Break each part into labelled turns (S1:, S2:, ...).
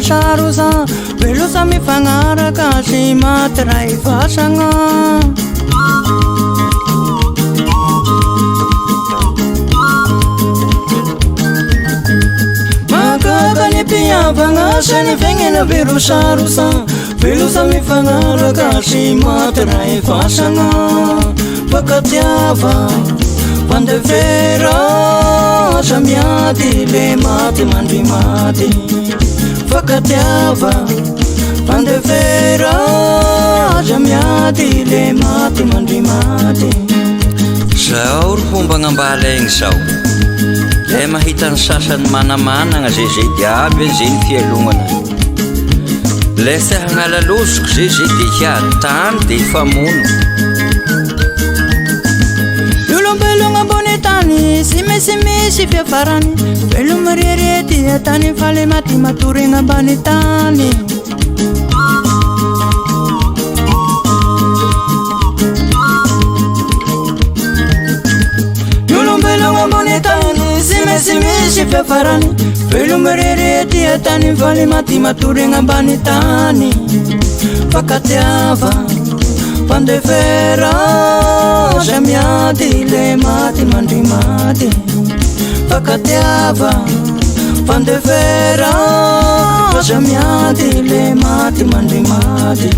S1: sarosa velosa mifagnaraka sy maty ray vasagna makakany mpiavagna sany vegnena velosarosa velosa mifagnaraka sy maty ray vasagna fakatiava pandevera samiady le maty mandry maty fakatiava pandevera samiady le maty mandry maty
S2: zao ry fomba agnambalegny zao le mahita ny sasany manamanagna zay diaby zay ny fialognana le sy hagnalalozoko zay de hiatany de famono
S1: olombelogna ambony tany sy misy fiafarany velogna rerety atany fa le maty matorigna ambany tany olombelogna ambony tany sy misy fiafarany velogna rerety atany fa le maty matorigna ambany tany fakatiava pandevera samiady le maty mandry maty fakatiava pandevera samiady le maty mandry maty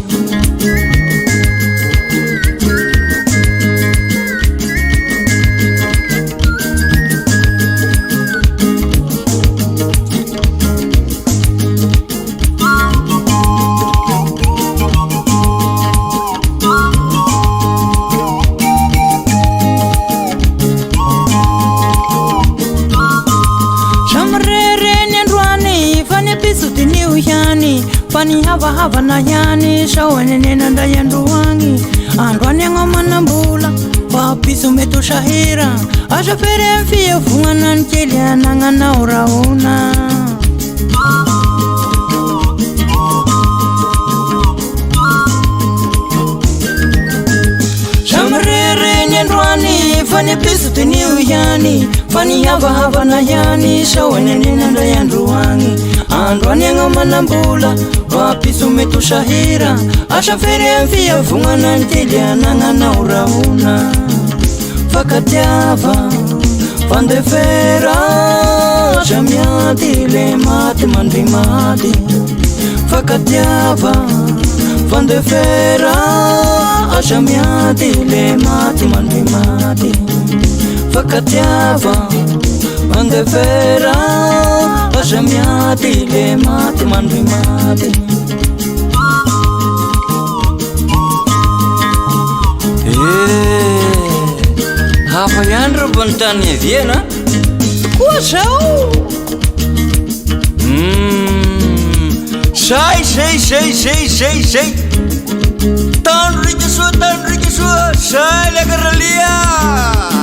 S1: fani hava yani shawanenena ndayandruwangi andwani ngamanambula wapisu metu shahira ashafere mfie fungana nkeli anangana urauna shamrere nyendwani fani pisu tini uyani fani hava na yani shawanenena ndayandruwangi andwani ngamanambula wapisu metu shahira ashafere mfia fungana nkeli anangana urauna fakatiava pandevera samiady le maty mandry maty fakatiava pandevera samiady le maty mandry maty fakatiava pandevera samiady le maty mandry maty hafa ihany ro mbonontany aviana koa zao zay tandro rika soa zay le karalia